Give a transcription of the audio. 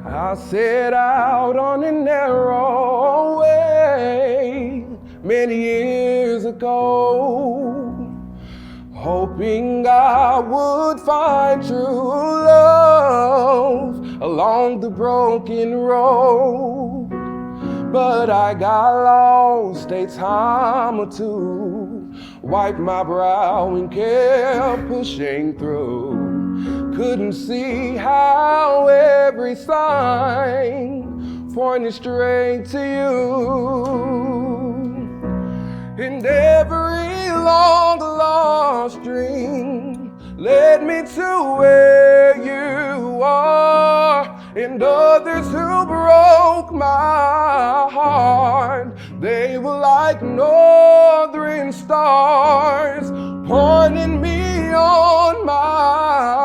I set out on a narrow way many years ago, hoping I would find true love along the broken road. But I got lost a time or two, wiped my brow and kept pushing through. Couldn't see how every sign pointed straight to you. And every long lost dream led me to where you are. And others who broke my heart, they were like northern stars, pointing me on my